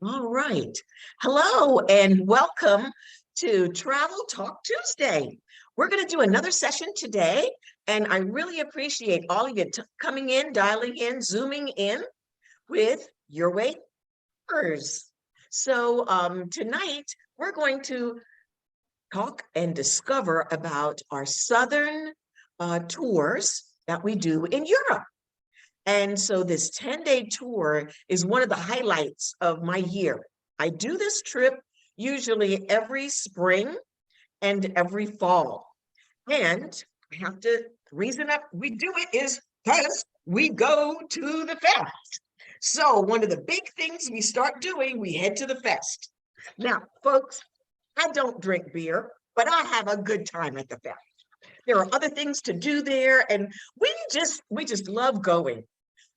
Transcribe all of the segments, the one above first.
All right. Hello and welcome to Travel Talk Tuesday. We're going to do another session today, and I really appreciate all of you coming in, dialing in, zooming in with EurWay Tours. So tonight we're going to talk and discover about our southern tours that we do in Europe. And so this 10-day tour is one of the highlights of my year. I do this trip usually every spring and every fall. And I have to, the reason that we do it is because we go to the fest. So one of the big things we start doing, we head to the fest. Now, folks, I don't drink beer, but I have a good time at the fest. There are other things to do there, and we just love going.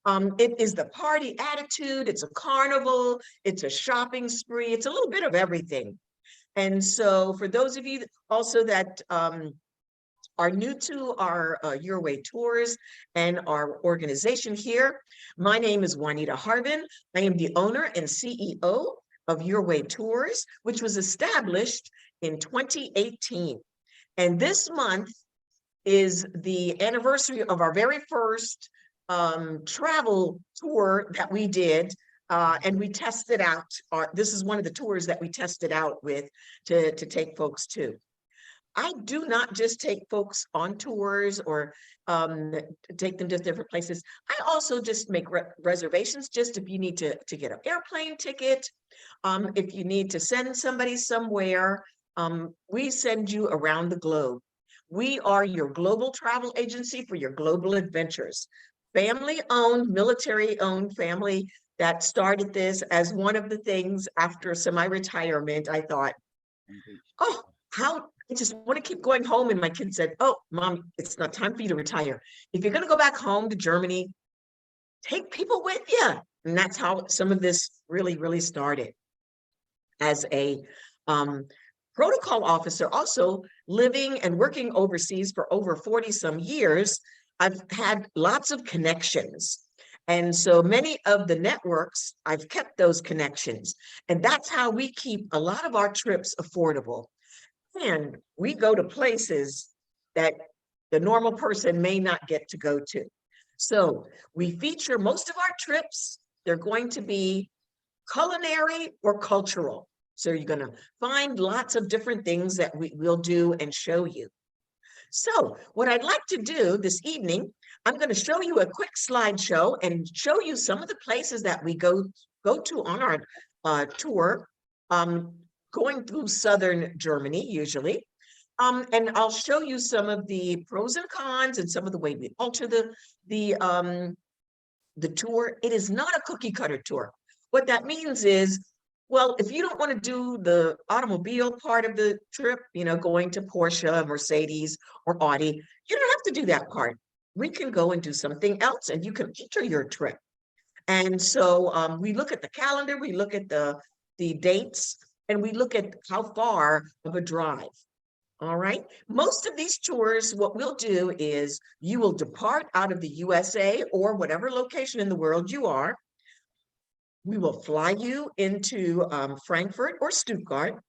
It is the party attitude, it's a carnival, it's a shopping spree, it's a little bit of everything. And so for those of you also that are new to our EurWay Tours and our organization here, my name is Juanita Harvin. I am the owner and CEO of EurWay Tours, which was established in 2018. And this month is the anniversary of our very first travel tour that we did, and we tested out this is one of the tours that we tested out with to take folks to. I do not just take folks on tours or take them to different places. I also just make reservations just if you need to get an airplane ticket, if you need to send somebody somewhere, we send you around the globe. We are your global travel agency for your global adventures. Family-owned, military-owned family that started this as one of the things after semi-retirement. I thought, oh, I just want to keep going home. And my kid said, oh, Mom, it's not time for you to retire. If you're going to go back home to Germany, take people with you. And that's how some of this really started. As a protocol officer, also living and working overseas for over 40 some years, I've had lots of connections. And so many of the networks, I've kept those connections. And that's how we keep a lot of our trips affordable. And we go to places that the normal person may not get to go to. So we feature most of our trips. They're going to be culinary or cultural. So you're going to find lots of different things that we will do and show you. So what I'd like to do this evening, I'm going to show you a quick slideshow and show you some of the places that we go to on our tour, going through southern Germany usually. And I'll show you some of the pros and cons and some of the way we alter the tour. It is not a cookie cutter tour. What that means is, well, if you don't want to do the automobile part of the trip, going to Porsche, Mercedes, or Audi, you don't have to do that part. We can go and do something else, and you can alter your trip. And so we look at the calendar, we look at the dates, and we look at how far of a drive. All right. Most of these tours, what we'll do is you will depart out of the USA or whatever location in the world you are. We will fly you into Frankfurt or Stuttgart,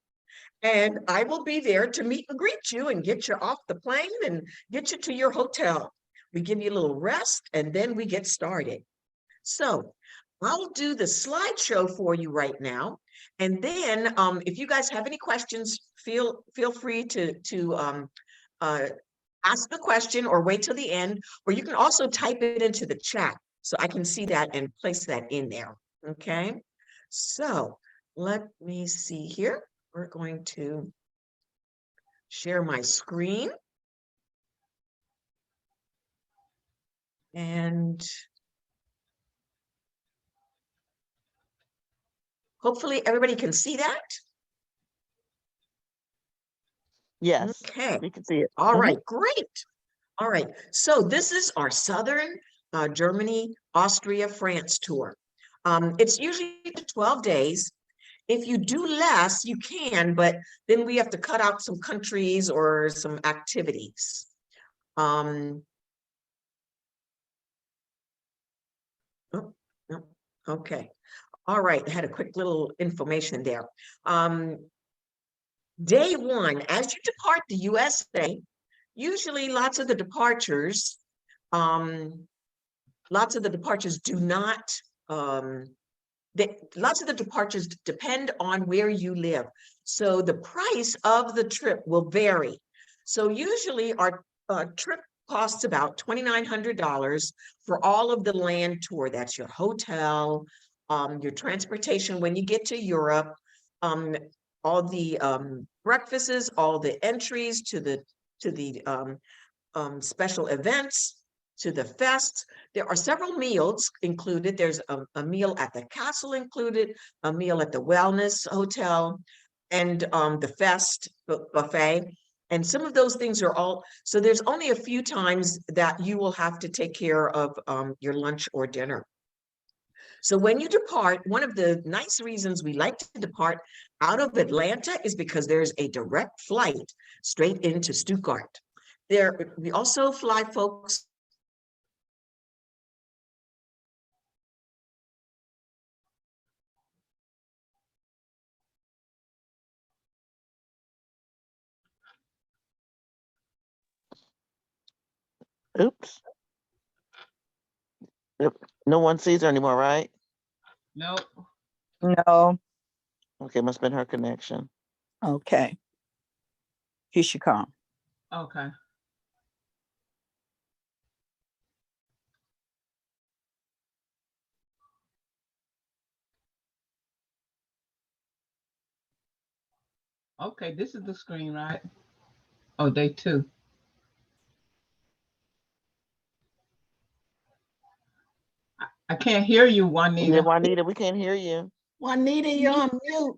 and I will be there to meet and greet you and get you off the plane and get you to your hotel. We give you a little rest, and then we get started. So I'll do the slideshow for you right now. And then if you guys have any questions, feel free to ask the question or wait till the end, or you can also type it into the chat so I can see that and place that in there. Okay, so let me see here. We're going to share my screen. And hopefully everybody can see that. Yes. Okay. You can see it. All right, great. All right. So this is our southern Germany, Austria, France tour. It's usually 12 days. If you do less, you can, but then we have to cut out some countries or some activities. Okay. All right, I had a quick little information there. Day one, as you depart the USA, usually lots of the departures do not, lots of the departures depend on where you live. So the price of the trip will vary. So usually our trip costs about $2,900 for all of the land tour. That's your hotel, your transportation when you get to Europe, all the breakfasts, all the entries to the special events, to the fest. There are several meals included. There's a meal at the castle included, a meal at the wellness hotel, and the fest buffet. And some of those things are all, so there's only a few times that you will have to take care of your lunch or dinner. So when you depart, one of the nice reasons we like to depart out of Atlanta is because there's a direct flight straight into Stuttgart. We also fly folks. Oops. Yep. No one sees her anymore, right? Nope. No. Okay, must have been her connection. Okay. Here she come. Okay. Okay, this is the screen, right? Oh, day two. I can't hear you, Juanita. Yeah, Juanita, we can't hear you. Juanita, you're on mute.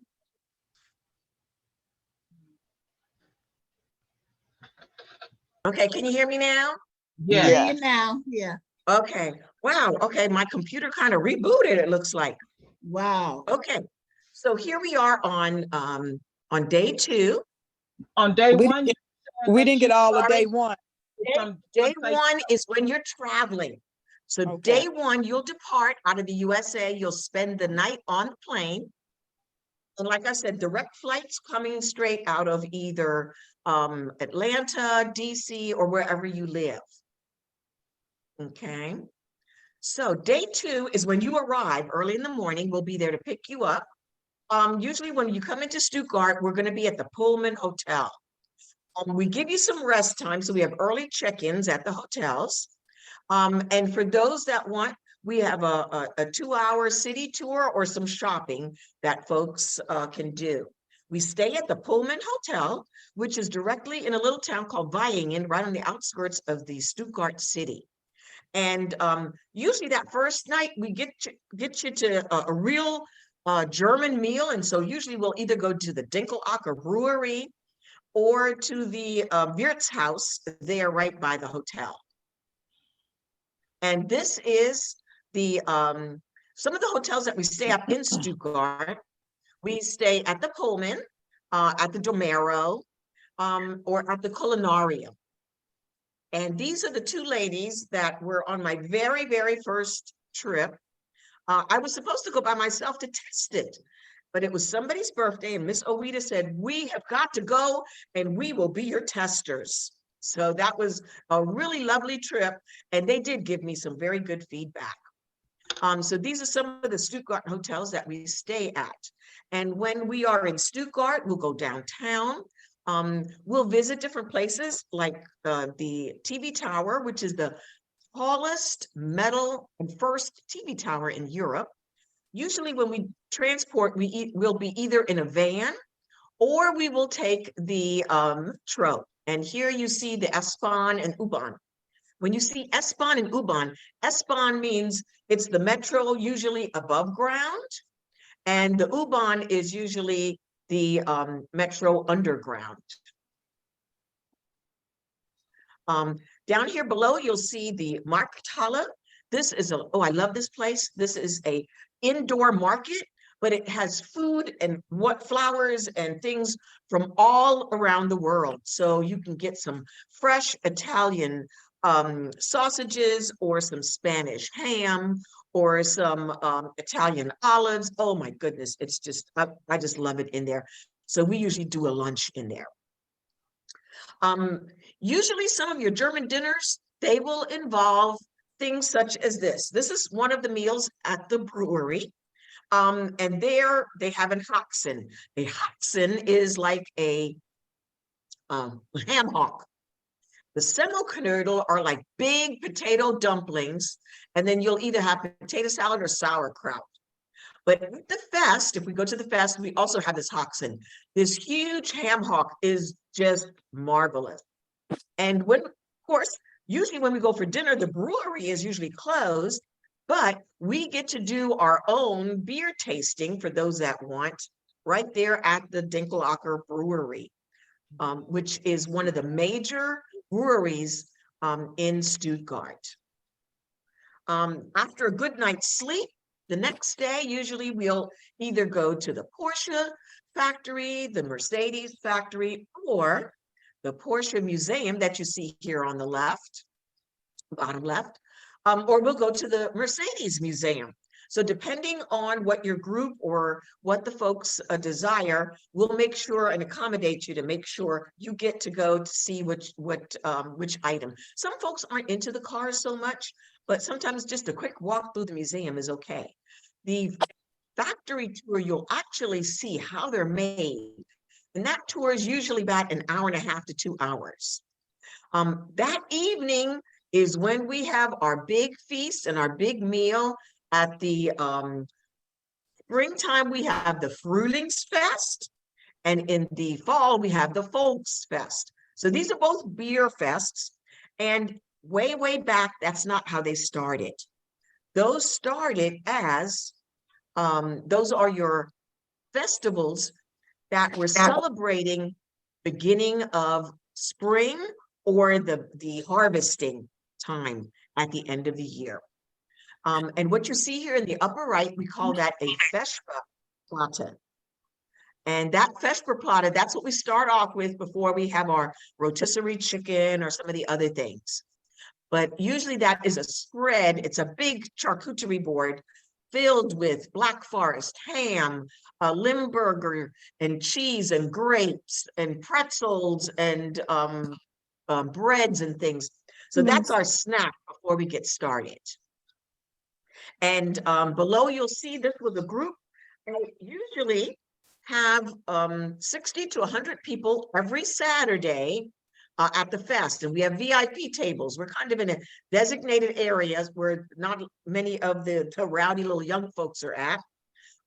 Okay, can you hear me now? Yeah. Hear Yes. you now. Yeah. Okay. Wow. Okay, my computer kind of rebooted, it looks like. Wow. Okay. So here we are on day two. On day We one, We didn't get all of Sorry. day one. Day one is when you're traveling. So Okay. day one, you'll depart out of the USA. You'll spend the night on the plane. And like I said, direct flights coming straight out of either Atlanta, DC, or wherever you live. Okay. So day two is when you arrive early in the morning. We'll be there to pick you up. Usually when you come into Stuttgart, we're going to be at the Pullman Hotel. We give you some rest time, so we have early check-ins at the hotels. And for those that want, we have a 2-hour city tour or some shopping that folks can do. We stay at the Pullman Hotel, which is directly in a little town called Vaihingen, right on the outskirts of the Stuttgart city. And usually that first night we get you to a real German meal. And so usually we'll either go to the Dinkelacker Brewery or to the Wirtshaus there right by the hotel. And this is the some of the hotels that we stay up in Stuttgart. We stay at the Pullman, at the Domero, or at the Culinarium. And these are the two ladies that were on my very, very first trip. I was supposed to go by myself to test it, but it was somebody's birthday and Miss Owita said, we have got to go and we will be your testers. So that was a really lovely trip. And they did give me some very good feedback. So these are some of the Stuttgart hotels that we stay at. And when we are in Stuttgart, we'll go downtown. We'll visit different places like the TV Tower, which is the tallest metal and first TV tower in Europe. Usually when we transport, we'll be either in a van or we will take the metro. And here you see the S-Bahn and U-Bahn. When you see S-Bahn and U-Bahn, S-Bahn means it's the metro usually above ground, and the U-Bahn is usually the metro underground. Down here below, you'll see the Markthalle. This is oh, I love this place. This is a indoor market, but it has food and flowers and things from all around the world. So you can get some fresh Italian sausages or some Spanish ham or some Italian olives. Oh my goodness, it's just, I just love it in there. So we usually do a lunch in there. Usually some of your German dinners, they will involve things such as this. This is one of the meals at the brewery. And there they have an Haxen. A Haxen is like a ham hock. The Semmelknödel are like big potato dumplings, and then you'll either have potato salad or sauerkraut. But at the fest, if we go to the fest, we also have this Haxen. This huge ham hock is just marvelous. And when, of course, usually when we go for dinner, the brewery is usually closed, but we get to do our own beer tasting for those that want, right there at the Dinkelacker Brewery, which is one of the major breweries in Stuttgart. After a good night's sleep, the next day, usually we'll either go to the Porsche factory, the Mercedes factory, or the Porsche Museum that you see here on the left, bottom left, or we'll go to the Mercedes Museum. So depending on what your group or what the folks desire, we'll make sure and accommodate you to make sure you get to go to see which item. Some folks aren't into the cars so much, but sometimes just a quick walk through the museum is okay. The factory tour, you'll actually see how they're made. And that tour is usually about an hour and a half to 2 hours. That evening is when we have our big feast and our big meal. At the springtime, we have the Frühlingsfest, and in the fall, we have the Volksfest. So these are both beer fests, and way, way back, that's not how they started. Those started as, those are your festivals that were celebrating beginning of spring or the harvesting time at the end of the year. And what you see here in the upper right, we call that a Vesperplatte. And that Vesperplatte, that's what we start off with before we have our rotisserie chicken or some of the other things. But usually that is a spread. It's a big charcuterie board filled with Black Forest ham, Limburger, and cheese and grapes and pretzels and breads and things. So that's our snack before we get started. And below you'll see this was a group. They usually have 60 to 100 people every Saturday at the fest, and we have VIP tables. We're kind of in a designated areas where not many of the rowdy little young folks are at.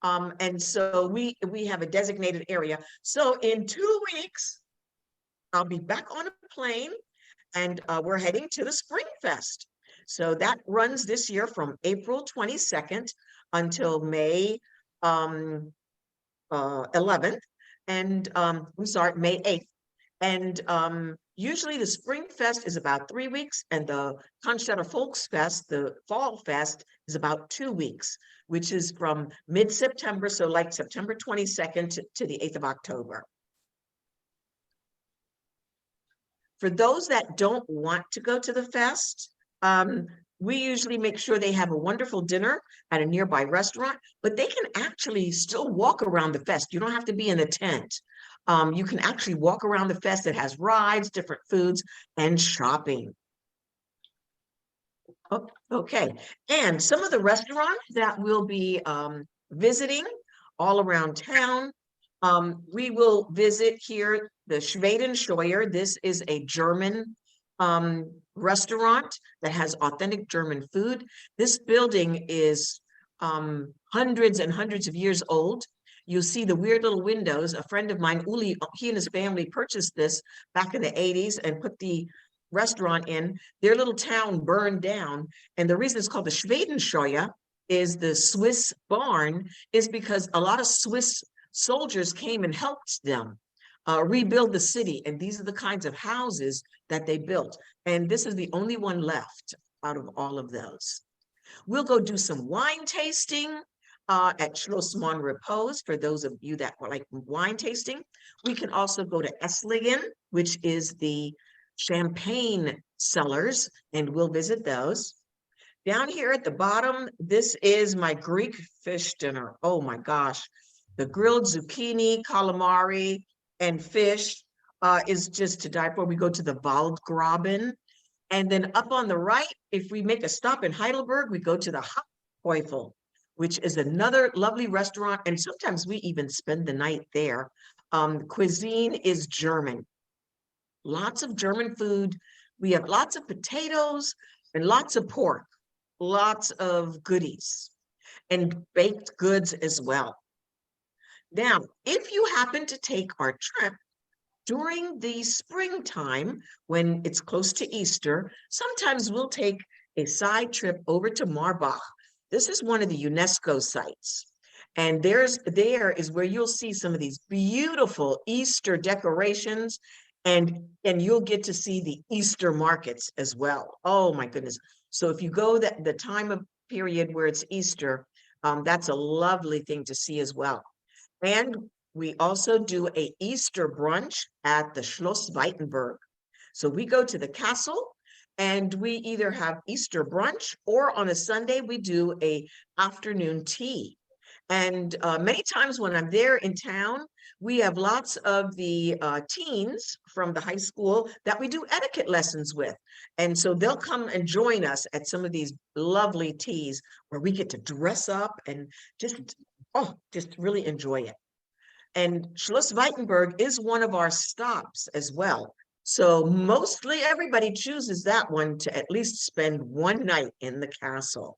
And so we have a designated area. So in 2 weeks, I'll be back on a plane, and we're heading to the Spring Fest. So that runs this year from April 22nd until May 11th, and I'm sorry, May 8th. And usually the Spring Fest is about 3 weeks, and the Cannstatter Volksfest, the Fall Fest, is about 2 weeks, which is from mid-September, so like September 22nd to the 8th of October. For those that don't want to go to the fest, we usually make sure they have a wonderful dinner at a nearby restaurant, but they can actually still walk around the fest. You don't have to be in the tent. You can actually walk around the fest that has rides, different foods, and shopping. Oh, okay, and some of the restaurants that we'll be visiting all around town, we will visit here the Schwedenscheuer. This is a German restaurant that has authentic German food. This building is hundreds and hundreds of years old. You'll see the weird little windows. A friend of mine, Uli, he and his family purchased this back in the 80s and put the restaurant in. Their little town burned down. And the reason it's called the Schwedenscheuer is the Swiss barn is because a lot of Swiss soldiers came and helped them rebuild the city. And these are the kinds of houses that they built. And this is the only one left out of all of those. We'll go do some wine tasting at Schloss Monrepos for those of you that like wine tasting. We can also go to Esslingen, which is the champagne cellars, and we'll visit those. Down here at the bottom, this is my Greek fish dinner. Oh my gosh. The grilled zucchini, calamari, and fish is just to die for. We go to the Waldgraben. And then up on the right, if we make a stop in Heidelberg, we go to the Teufel, which is another lovely restaurant. And sometimes we even spend the night there. Cuisine is German. Lots of German food. We have lots of potatoes and lots of pork, lots of goodies and baked goods as well. Now, if you happen to take our trip during the springtime, when it's close to Easter, sometimes we'll take a side trip over to Marbach. This is one of the UNESCO sites. And there is where you'll see some of these beautiful Easter decorations, and you'll get to see the Easter markets as well. Oh my goodness. So if you go the time of period where it's Easter, that's a lovely thing to see as well. And we also do a Easter brunch at the Schloss Weitenberg. So we go to the castle and we either have Easter brunch, or on a Sunday, we do a afternoon tea. And many times when I'm there in town, we have lots of the teens from the high school that we do etiquette lessons with. And so they'll come and join us at some of these lovely teas where we get to dress up and just really enjoy it. And Schloss Weitenberg is one of our stops as well. So mostly everybody chooses that one to at least spend one night in the castle.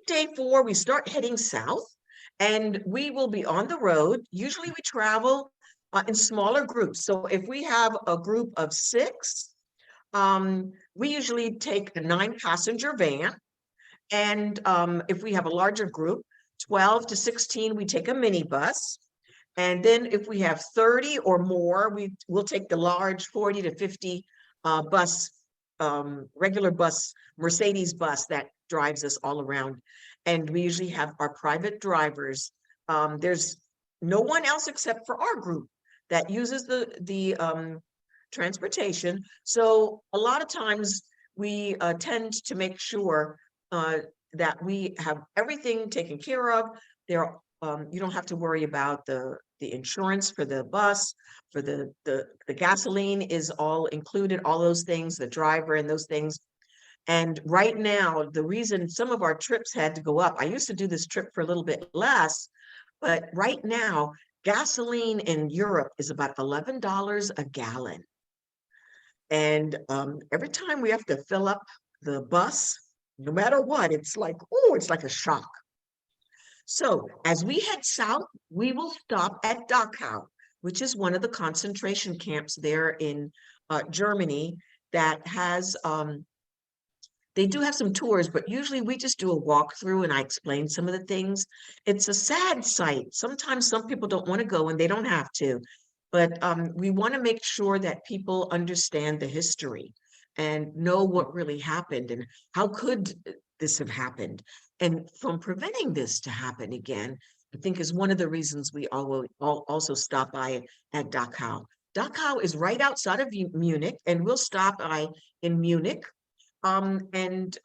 Day 4, we start heading south, and we will be on the road. Usually we travel in smaller groups. So if we have a group of 6, we usually take a 9-passenger van. And if we have a larger group, 12 to 16, we take a minibus. And then if we have 30 or more, we'll take the large 40 to 50 regular bus, Mercedes bus that drives us all around. And we usually have our private drivers. There's no one else except for our group that uses the transportation. So a lot of times we tend to make sure that we have everything taken care of. There, you don't have to worry about the insurance for the bus, for the gasoline is all included, all those things, the driver and those things. And right now, the reason some of our trips had to go up, I used to do this trip for a little bit less, but right now, gasoline in Europe is about $11 a gallon. And every time we have to fill up the bus, no matter what, it's like a shock. So as we head south, we will stop at Dachau, which is one of the concentration camps there in Germany that has, they do have some tours, but usually we just do a walkthrough and I explain some of the things. It's a sad sight. Sometimes some people don't want to go and they don't have to, but we want to make sure that people understand the history and know what really happened and how could this have happened. And from preventing this to happen again, I think is one of the reasons we also stop by at Dachau. Dachau is right outside of Munich, and we'll stop by in Munich, and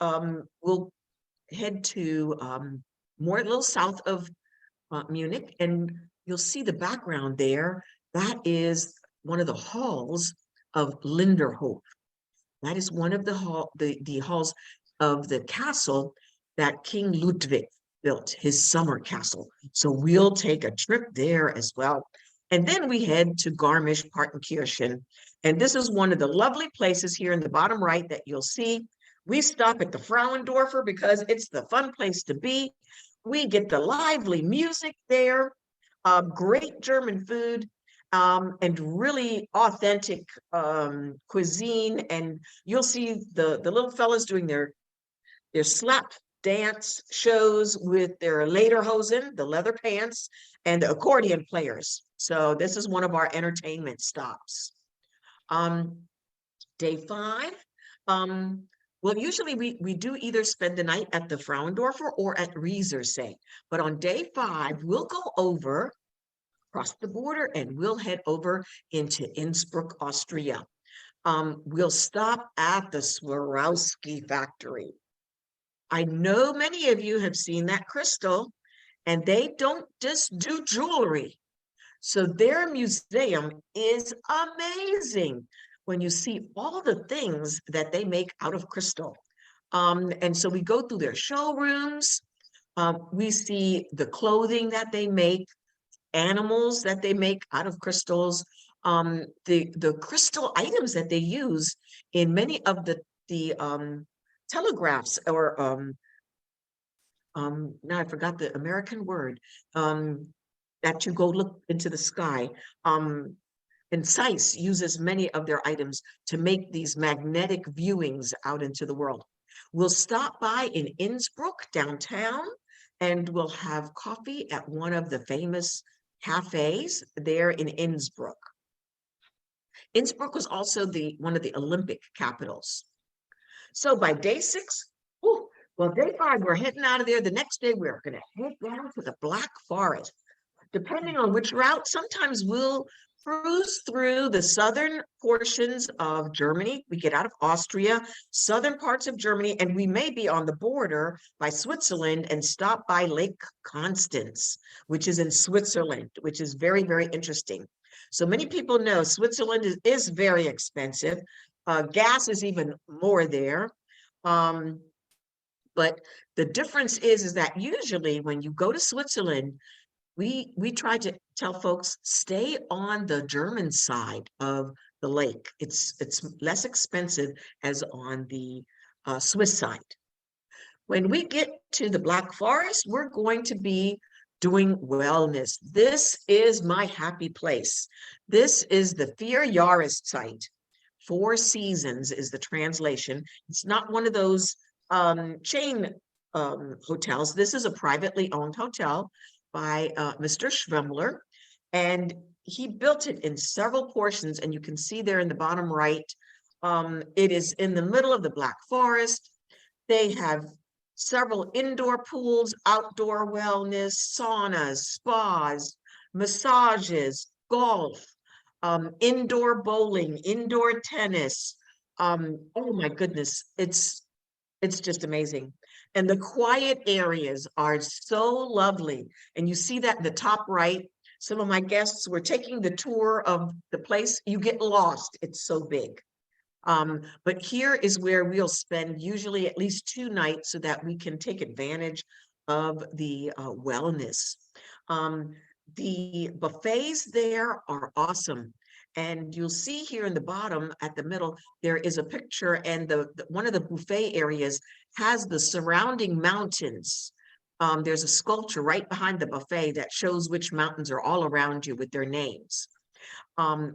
we'll head to more a little south of Munich, and you'll see the background there. That is one of the halls of Linderhof. That is one of the halls of the castle that King Ludwig built, his summer castle. So we'll take a trip there as well. And then we head to Garmisch-Partenkirchen. And this is one of the lovely places here in the bottom right that you'll see. We stop at the Frauendorfer because it's the fun place to be. We get the lively music there, great German food, and really authentic cuisine. And you'll see the little fellas doing their slap dance shows with their lederhosen, the leather pants, and the accordion players. So this is one of our entertainment stops. Day 5, well, usually we do either spend the night at the Frauendorfer or at Riesersee. But on day 5, we'll go over, cross the border, and we'll head over into Innsbruck, Austria. we'll stop at the Swarovski factory. I know many of you have seen that crystal, and they don't just do jewelry. So their museum is amazing when you see all the things that they make out of crystal. And so we go through their showrooms. We see the clothing that they make, animals that they make out of crystals, the crystal items that they use in many of the telegraphs or now I forgot the American word, that you go look into the sky. And Zeiss uses many of their items to make these magnetic viewings out into the world. We'll stop by in Innsbruck downtown, and we'll have coffee at one of the famous cafes there in Innsbruck. Innsbruck was also one of the Olympic capitals. So by day 6, well, day 5, we're heading out of there. The next day, we're going to head down to the Black Forest. Depending on which route, sometimes we'll cruise through the southern portions of Germany. We get out of Austria, southern parts of Germany, and we may be on the border by Switzerland and stop by Lake Constance, which is in Switzerland, which is very, very interesting. So many people know Switzerland is very expensive. Gas is even more there. But the difference is that usually when you go to Switzerland, we try to tell folks, stay on the German side of the lake. It's less expensive as on the Swiss side. When we get to the Black Forest, we're going to be doing wellness. This is my happy place. This is the Vier Jahreszeit. 4 seasons is the translation. It's not one of those chain hotels. This is a privately owned hotel by Mr. Schwemmler, and he built it in several portions, and you can see there in the bottom right, it is in the middle of the Black Forest. They have several indoor pools, outdoor wellness, saunas, spas, massages, golf, indoor bowling, indoor tennis. Oh my goodness, it's just amazing. And the quiet areas are so lovely. And you see that in the top right. Some of my guests were taking the tour of the place. You get lost. It's so big. But here is where we'll spend usually at least 2 nights so that we can take advantage of the wellness. The buffets there are awesome. And you'll see here in the bottom at the middle, there is a picture, and one of the buffet areas has the surrounding mountains. There's a sculpture right behind the buffet that shows which mountains are all around you with their names.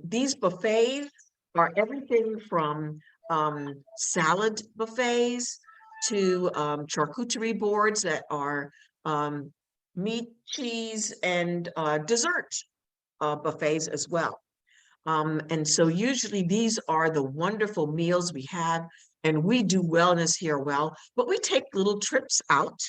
These buffets are everything from salad buffets to charcuterie boards that are meat, cheese, and dessert buffets as well. And so usually these are the wonderful meals we have, and we do wellness here well, but we take little trips out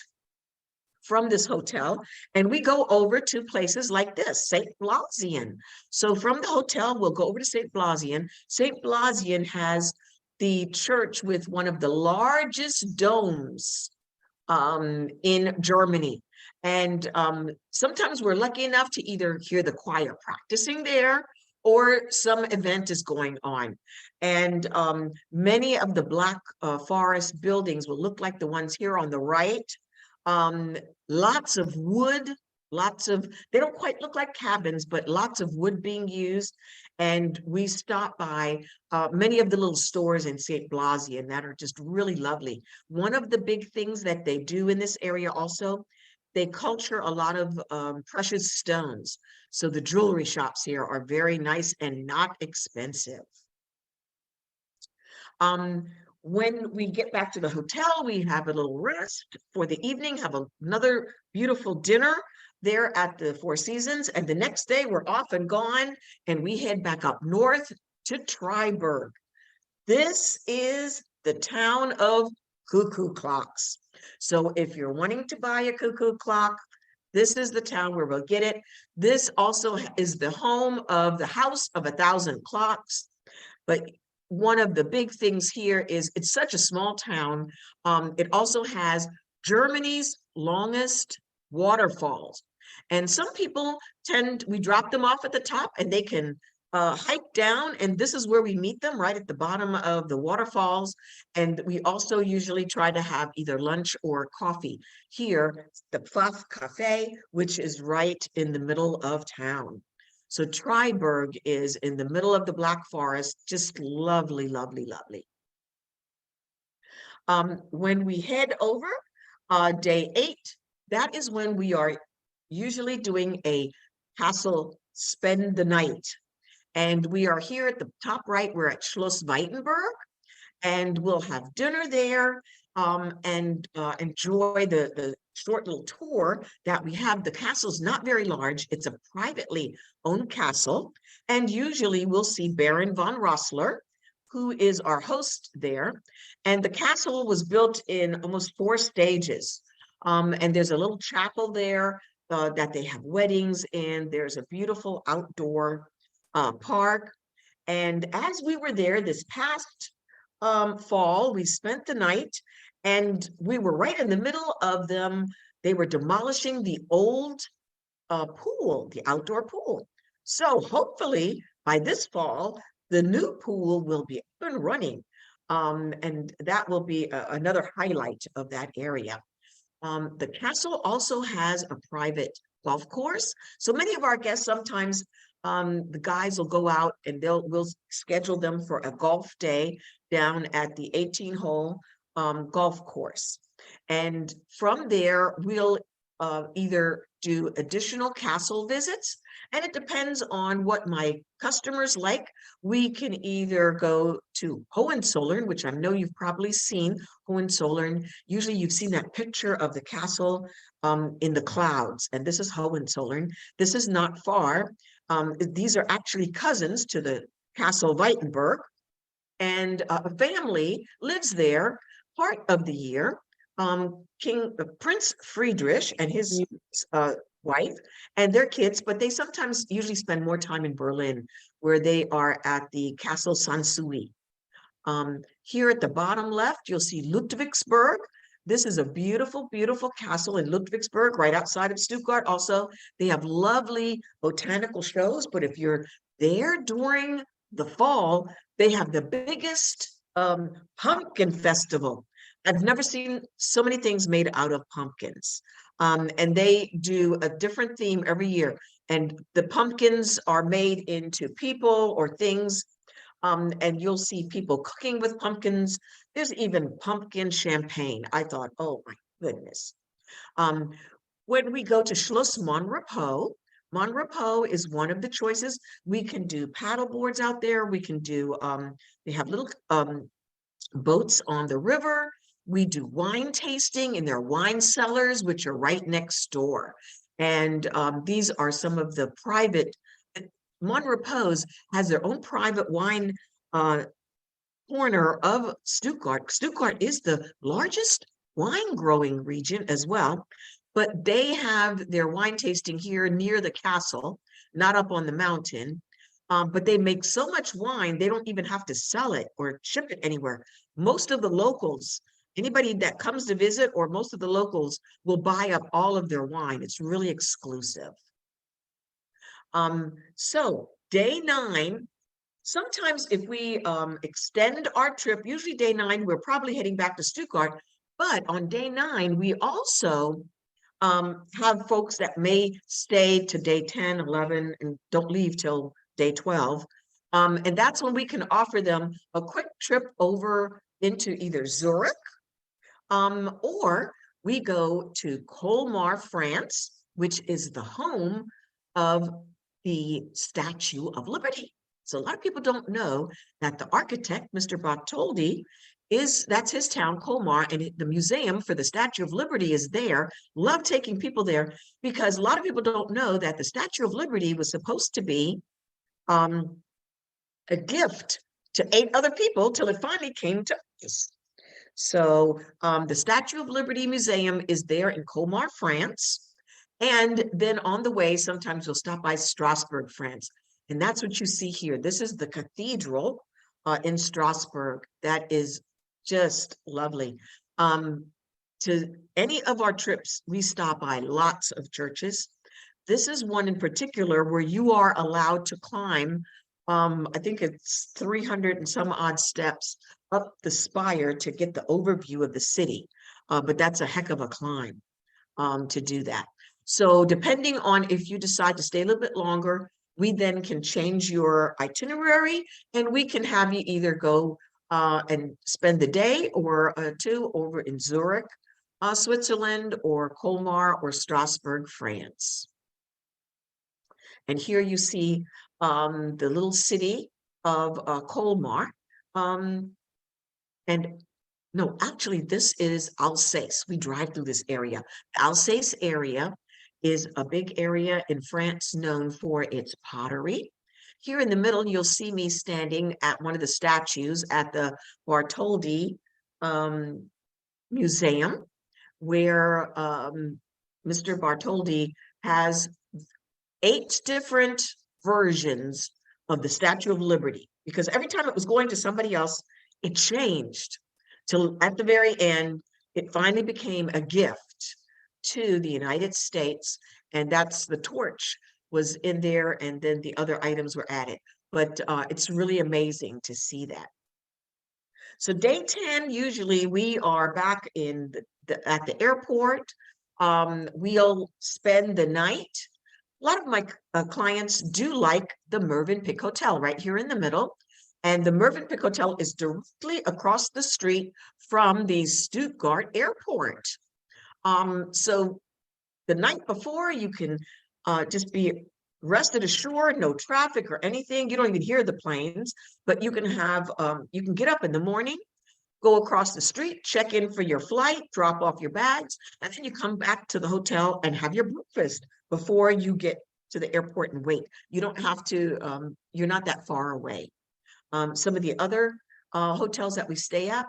from this hotel and we go over to places like this, St. Blasien. So from the hotel, we'll go over to St. Blasien. St. Blasien has the church with one of the largest domes in Germany. And sometimes we're lucky enough to either hear the choir practicing there, or some event is going on. And many of the Black Forest buildings will look like the ones here on the right. Lots of wood, they don't quite look like cabins, but lots of wood being used. And we stop by many of the little stores in St. Blasien that are just really lovely. One of the big things that they do in this area also, they culture a lot of precious stones. So the jewelry shops here are very nice and not expensive. When we get back to the hotel, we have a little rest for the evening, have another beautiful dinner there at the Four Seasons. And the next day we're off and gone, and we head back up north to Triberg. This is the town of cuckoo clocks. So if you're wanting to buy a cuckoo clock, this is the town where we'll get it. This also is the home of the House of 1,000 Clocks. But one of the big things here is it's such a small town. It also has Germany's longest waterfalls. And some people we drop them off at the top and they can hike down, and this is where we meet them, right at the bottom of the waterfalls. And we also usually try to have either lunch or coffee here, the Pfaff Cafe, which is right in the middle of town. So Triberg is in the middle of the Black Forest, just lovely, lovely, lovely. When we head over day 8, that is when we are usually doing a castle spend the night. And we are here at the top right, we're at Schloss Weitenberg, and we'll have dinner there and enjoy the short little tour that we have. The castle's not very large. It's a privately owned castle. And usually we'll see Baron von Rossler, who is our host there. And the castle was built in almost 4 stages. And there's a little chapel there that they have weddings in. There's a beautiful outdoor park. And as we were there this past fall, we spent the night, and we were right in the middle of them. They were demolishing the old pool, the outdoor pool. So hopefully by this fall, the new pool will be up and running. And that will be another highlight of that area. The castle also has a private golf course. So many of our guests sometimes the guys will go out and we'll schedule them for a golf day down at the 18-hole golf course. And from there, we'll either do additional castle visits, and it depends on what my customers like. We can either go to Hohenzollern, which I know you've probably seen Hohenzollern. Usually you've seen that picture of the castle in the clouds, and this is Hohenzollern. This is not far. These are actually cousins to the Castle Weitenberg, and a family lives there part of the year. Prince Friedrich and his wife and their kids, but they sometimes usually spend more time in Berlin, where they are at the Castle Sanssouci. Here at the bottom left, you'll see Ludwigsburg. This is a beautiful, beautiful castle in Ludwigsburg, right outside of Stuttgart. Also, they have lovely botanical shows, but if you're there during the fall, they have the biggest pumpkin festival. I've never seen so many things made out of pumpkins. And they do a different theme every year. And the pumpkins are made into people or things. And you'll see people cooking with pumpkins. There's even pumpkin champagne. I thought, oh my goodness. When we go to Schloss Monrepos, Monrepos is one of the choices. We can do paddle boards out there. We can do, they have little boats on the river. We do wine tasting in their wine cellars, which are right next door. And these are some of the private, Monrepos has their own private wine corner of Stuttgart. Stuttgart is the largest wine growing region as well, but they have their wine tasting here near the castle, not up on the mountain. But they make so much wine, they don't even have to sell it or ship it anywhere. Most of the locals, anybody that comes to visit, or most of the locals will buy up all of their wine. It's really exclusive. So day 9, sometimes if we extend our trip, usually day 9, we're probably heading back to Stuttgart, but on day 9, we also have folks that may stay to day 10, 11, and don't leave till day 12. And that's when we can offer them a quick trip over into either Zurich, or we go to Colmar, France, which is the home of the Statue of Liberty. So a lot of people don't know that the architect, Mr. Bartholdi, that's his town, Colmar, and the museum for the Statue of Liberty is there. Love taking people there, because a lot of people don't know that the Statue of Liberty was supposed to be a gift to 8 other people till it finally came to us. So the Statue of Liberty Museum is there in Colmar, France. And then on the way, sometimes we'll stop by Strasbourg, France. And that's what you see here. This is the cathedral in Strasbourg. That is just lovely. To any of our trips, we stop by lots of churches. This is one in particular where you are allowed to climb, I think it's 300 and some odd steps up the spire to get the overview of the city. But that's a heck of a climb to do that. So depending on if you decide to stay a little bit longer, we then can change your itinerary and we can have you either go and spend the day or two over in Zurich, Switzerland, or Colmar or Strasbourg, France. And here you see the little city of Colmar. And no, actually, this is Alsace. We drive through this area. The Alsace area is a big area in France known for its pottery. Here in the middle, you'll see me standing at one of the statues at the Bartholdi Museum, where Mr. Bartholdi has 8 different versions of the Statue of Liberty, because every time it was going to somebody else, it changed till at the very end, it finally became a gift to the United States. And that's the torch was in there, and then the other items were added. But it's really amazing to see that. So day 10, usually we are back in at the airport. We'll spend the night. A lot of my clients do like the Mövenpick Hotel right here in the middle. And the Mövenpick Hotel is directly across the street from the Stuttgart airport. So the night before, you can just be rested ashore, no traffic or anything. You don't even hear the planes, but you can have, you can get up in the morning, go across the street, check in for your flight, drop off your bags, and then you come back to the hotel and have your breakfast before you get to the airport and wait. You don't have to, you're not that far away. Some of the other hotels that we stay at,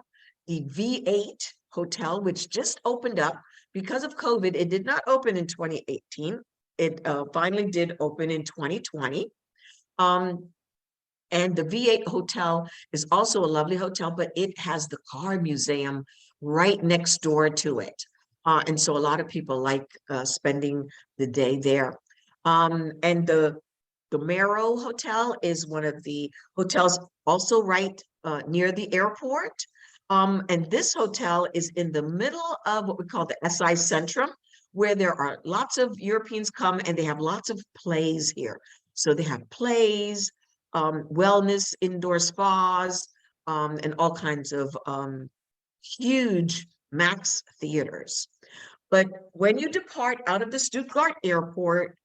the V8 Hotel, which just opened up because of COVID. It did not open in 2018. It finally did open in 2020. And the V8 Hotel is also a lovely hotel, but it has the car museum right next door to it. And so a lot of people like spending the day there. And the Marrow Hotel is one of the hotels also right near the airport. And this hotel is in the middle of what we call the SI Centrum, where there are lots of Europeans come and they have lots of plays here. So they have plays, wellness, indoor spas, and all kinds of huge max theaters. But when you depart out of the Stuttgart airport,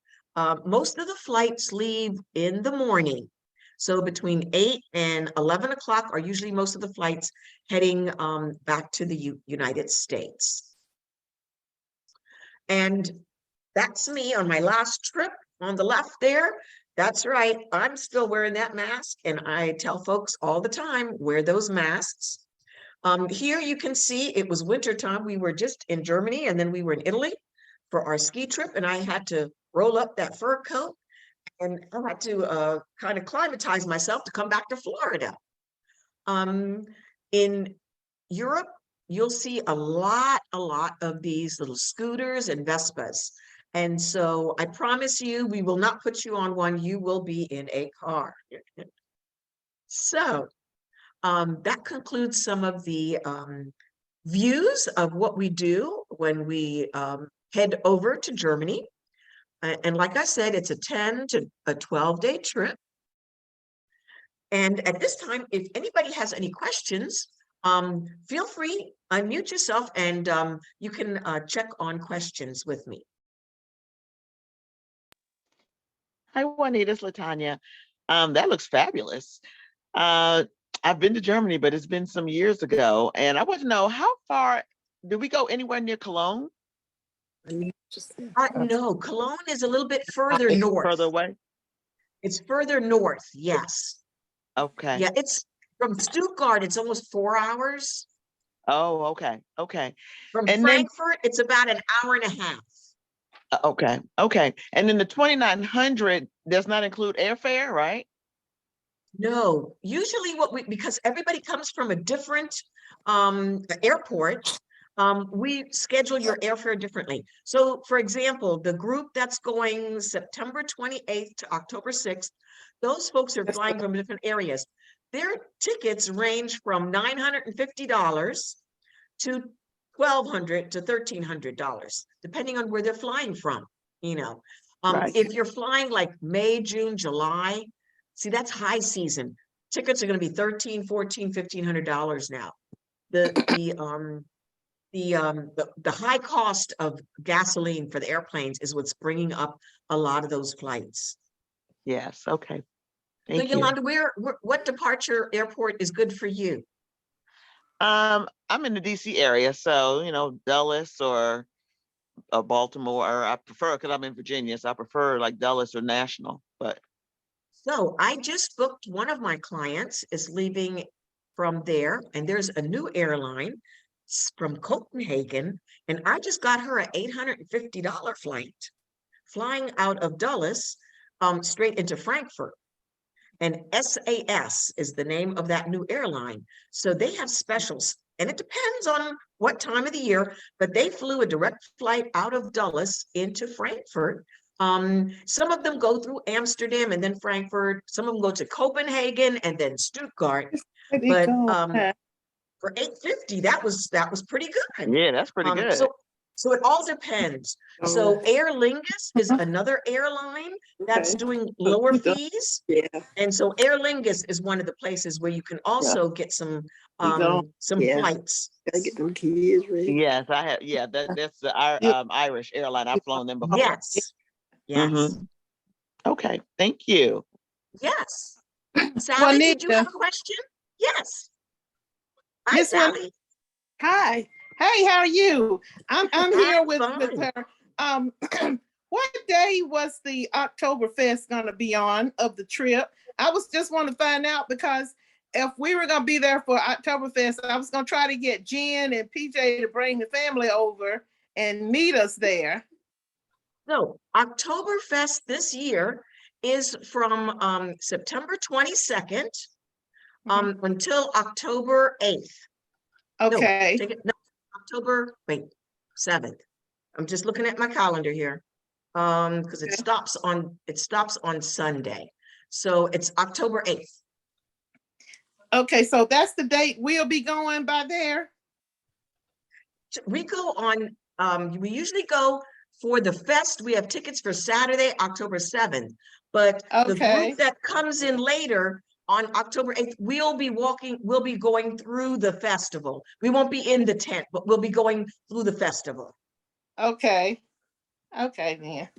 most of the flights leave in the morning. So between 8 and 11 o'clock are usually most of the flights heading back to the United States. And that's me on my last trip on the left there. That's right, I'm still wearing that mask, and I tell folks all the time, wear those masks. Here you can see it was wintertime. We were just in Germany, and then we were in Italy for our ski trip, and I had to roll up that fur coat, and I had to kind of climatize myself to come back to Florida. In Europe, you'll see a lot of these little scooters and Vespas. And so I promise you, we will not put you on one. You will be in a car. So that concludes some of the views of what we do when we head over to Germany. And like I said, it's a 10 to a 12-day trip. And at this time, if anybody has any questions, feel free, unmute yourself, and you can check on questions with me. Hi, Juanita, it's Latanya. That looks fabulous. I've been to Germany, but it's been some years ago. And I want to know, how far, did we go anywhere near Cologne? No, Cologne is a little bit further It's north. further away? It's further north, yes. Okay. Yeah, it's from Stuttgart, it's almost 4 hours. Oh, okay. Okay. From And then, Frankfurt, it's about an hour and a half. okay. Okay. And then the 2,900 does not include airfare, right? No, usually because everybody comes from a different airport, we schedule your airfare differently. So for example, the group that's going September 28th to October 6th, those folks are flying from different areas. Their tickets range from $950 to $1,200 to $1,300, depending on where they're flying from, you know. Right. If you're flying like May, June, July, see, that's high season. Tickets are going to be $1,300, $1,400, $1,500 now. The high cost of gasoline for the airplanes is what's bringing up a lot of those flights. Yes. Okay. So Thank you. Yolanda, what departure airport is good for you? I'm in the DC area, so Dulles or Baltimore, or I prefer, because I'm in Virginia, so I prefer like Dulles or National. But So I just booked, one of my clients is leaving from there, and there's a new airline from Copenhagen, and I just got her an $850 flight flying out of Dulles straight into Frankfurt. And SAS is the name of that new airline. So they have specials, and it depends on what time of the year, but they flew a direct flight out of Dulles into Frankfurt. Some of them go through Amsterdam and then Frankfurt. Some of them go to Copenhagen and then Stuttgart. But for $850, that was pretty good. yeah, that's pretty good. So it all depends. So Aer Lingus is another airline that's doing lower fees. Yeah. And so Aer Lingus is one of the places where you can also get some Yeah. flights. Gotta get them kids ready. Yes, I have. Yeah, that's the Irish airline. I've flown them before. Yes. Yes. Mhm. Okay, thank you. Yes. Sally, did you have a question? Yes. Hi, Miss Juan- Sally. Hi. Hey, how are you? I'm here with fine. her. What day was the Oktoberfest gonna be on of the trip? I was just want to find out, because if we were gonna be there for Oktoberfest, I was gonna try to get Jen and PJ to bring the family over and meet us there. So Oktoberfest this year is from September 22nd until October 8th. Okay. No, October 7th. I'm just looking at my calendar here. Because it stops on Sunday. So it's October 8th. Okay, so that's the date we'll be going by there. We go on, we usually go for the fest. We have tickets for Saturday, October 7th. But the group that comes in later on October 8th, we'll be going through the festival. We won't be in the tent, but we'll be going through the festival. Okay. Okay, then.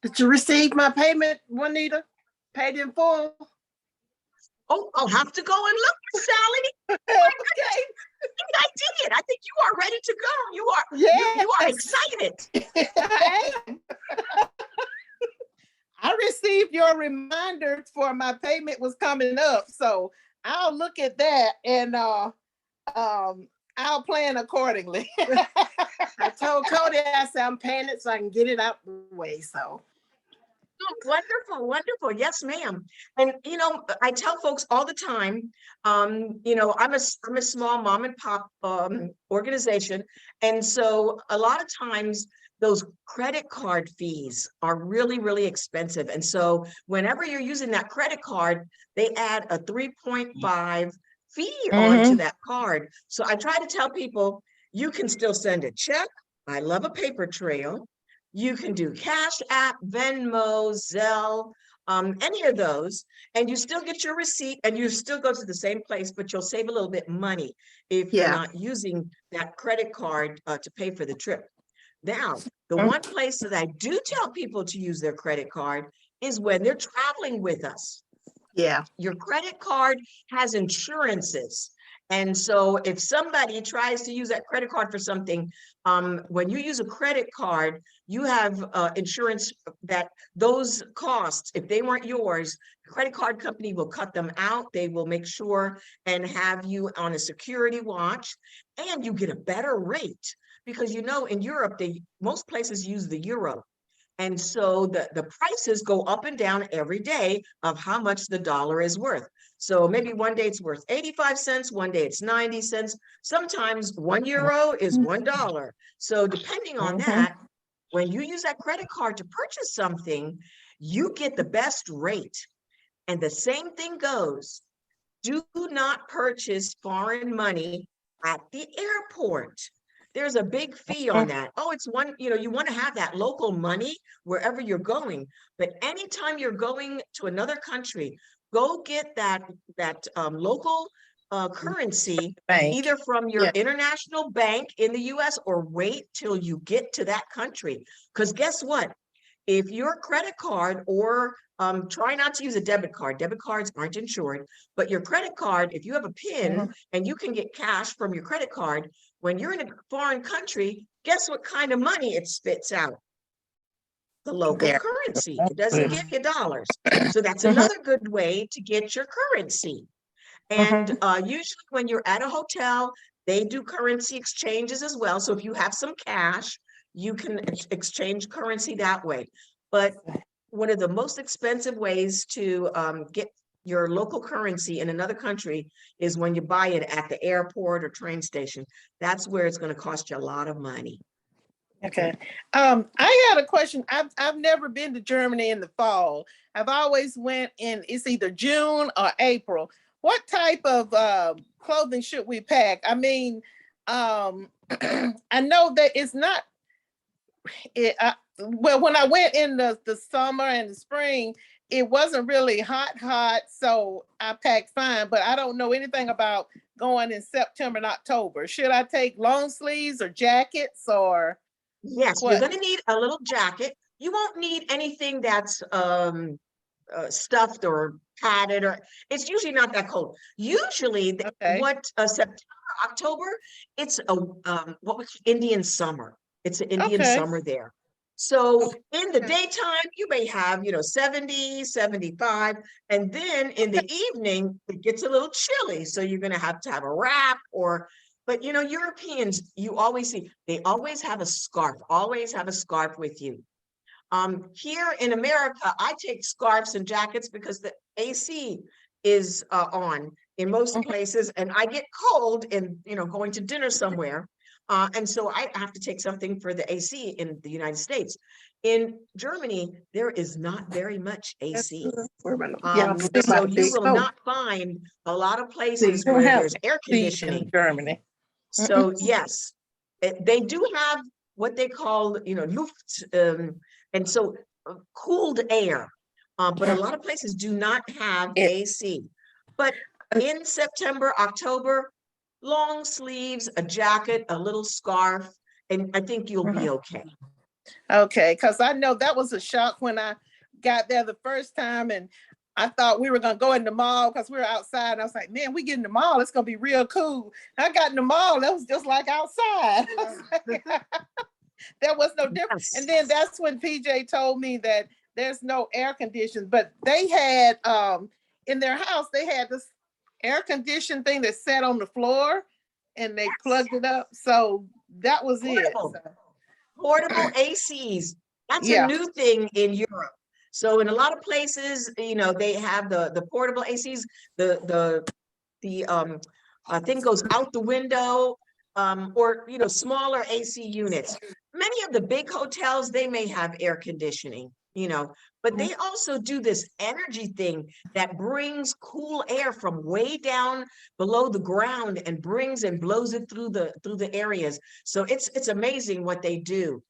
Did you receive my payment, Juanita? Paid in full? Oh, I'll have to go and look, Sally. Okay. I did. I think you are ready to go. You are Yes. excited. I am. I received your reminder for my payment was coming up, so I'll look at that and I'll plan accordingly. I told Cody, I said I'm paying it so I can get it out the way. So Oh, wonderful, wonderful. Yes, ma'am. And I tell folks all the time, I'm a small mom and pop organization. And so a lot of times those credit card fees are really, really expensive. And so whenever you're using that credit card, they add a 3.5 fee onto that card. So I try to tell people, you can still send a check. I love a paper trail. You can do Cash App, Venmo, Zelle, any of those, and you still get your receipt and you still go to the same place, but you'll save a little bit of money if you're not using that credit card to pay for the trip. Now, the one place that I do tell people to use their credit card is when they're traveling with us. yeah. Your credit card has insurances. And so if somebody tries to use that credit card for something, when you use a credit card, you have insurance that those costs, if they weren't yours, the credit card company will cut them out. They will make sure and have you on a security watch, and you get a better rate because in Europe, most places use the euro. And so the prices go up and down every day of how much the dollar is worth. So maybe one day it's worth 85 cents, one day it's 90 cents. Sometimes €1 is $1. So depending on that, when you use that credit card to purchase something, you get the best rate. And the same thing goes. Do not purchase foreign money at the airport. There's a big fee on that. Oh, it's one, you want to have that local money wherever you're going. But anytime you're going to another country, go get that local currency, Bank. either from your Yeah. international bank in the US or wait till you get to that country. Because guess what? If your credit card or try not to use a debit cards aren't insured, but your credit card, if you have a PIN and you can get cash from your credit card, when you're in a foreign country, guess what kind of money it spits out? The local There. currency. It doesn't give you dollars. So that's another good way to get your currency. And usually when you're at a hotel, they do currency exchanges as well. So if you have some cash, you can exchange currency that way. But one of the most expensive ways to get your local currency in another country is when you buy it at the airport or train station. That's where it's going to cost you a lot of money. Okay. I got a question. I've never been to Germany in the fall. I've always went in, it's either June or April. What type of clothing should we pack? I mean, I know that it's not, well, when I went in the summer and the spring, it wasn't really hot, so I packed fine, but I don't know anything about going in September and October. Should I take long sleeves or jackets or? Yes, What? you're going to need a little jacket. You won't need anything that's stuffed or padded, or it's usually not that cold. Usually, Okay. September, October, it's a what we call Indian summer. It's an Indian Okay. summer there. So in the daytime, you may have 70, 75, and then in the evening it gets a little chilly. So you're going to have a wrap or. But Europeans, you always see, they always have a scarf with you. Here in America, I take scarves and jackets because the AC is on in most places, and I get cold in going to dinner somewhere, and so I have to take something for the AC in the United States. In Germany, there is not very much AC. So you will not find a lot of places where there's air conditioning. In Germany. So yes, they do have what they call, Luft, and so cooled air. But a lot of places do not have AC. But in September, October, long sleeves, a jacket, a little scarf, and I think you'll be okay. Okay, because I know that was a shock when I got there the first time, and I thought we were gonna go in the mall because we were outside. And I was like, man, we get in the mall, it's gonna be real cool. I got in the mall, that was just like outside. There was no difference. Yes. And then that's when PJ told me that there's no air conditioning, but they had in their house, they had this air conditioning thing that sat on the floor and they plugged it up. So that was Portable. it. So. Portable ACs. That's Yeah. a new thing in Europe. So in a lot of places, they have the portable ACs. The thing goes out the window, or smaller AC units. Many of the big hotels, they may have air conditioning, but they also do this energy thing that brings cool air from way down below the ground and brings and blows it through the areas. So it's amazing what they do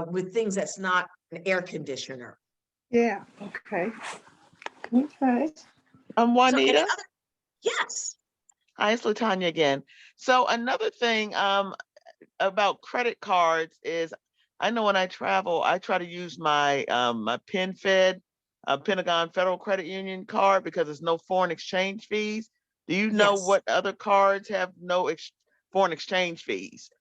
with things that's not an air conditioner. Yeah. Okay. Okay. Juanita. Yes. Hi, it's Latanya again. So another thing about credit cards is, I know when I travel, I try to use my my PenFed, Pentagon Federal Credit Union card, because there's no foreign exchange fees. Do you know Yes. what other cards have no foreign exchange fees?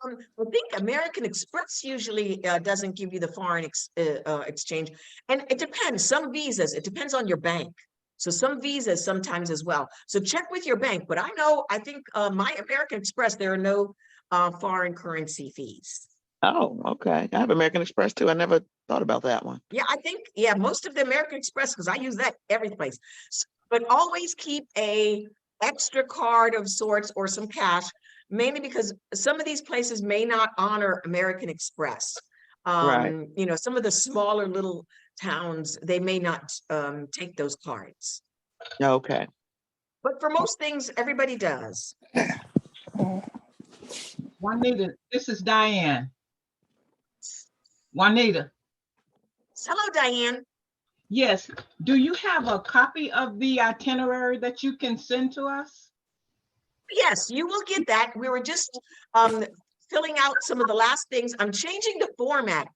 I think American Express usually doesn't give you the foreign exchange, and it depends. Some visas, it depends on your bank. So some visas sometimes as well. So check with your bank. But I think my American Express, there are no foreign currency fees. Oh, okay. I have American Express too. I never Thought about that one. Yeah, I think, yeah, most of the American Express, because I use that every place. But always keep a extra card of sorts or some cash, mainly because some of these places may not honor American Express. Right. You know, some of the smaller little towns, they may not take those cards. Okay. But for most things, everybody does. Juanita, this is Diane. Juanita, Hello, Diane. yes. Do you have a copy of the itinerary that you can send to us? Yes, you will get that. We were just filling out some of the last things. I'm changing the format.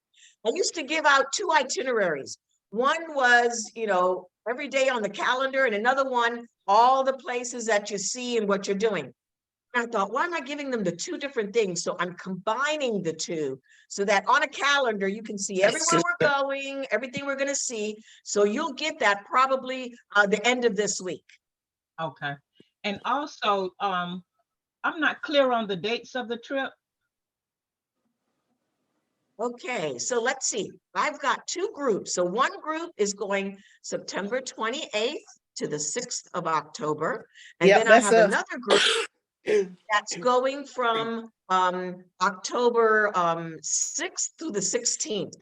I used to give out 2 itineraries. One was, you know, every day on the calendar, and another one, all the places that you see and what you're doing. I thought, why am I giving them the 2 different things? So I'm combining the 2 so that on a calendar, you can see everywhere we're going, everything we're going to see. So you'll get that probably the end of this week. Okay. And also, I'm not clear on the dates of the trip. Okay, so let's see. I've got 2 groups. So one group is going September 28th to the 6th of October. And Yep, then I that's have us. another group that's going from October 6th through the 16th.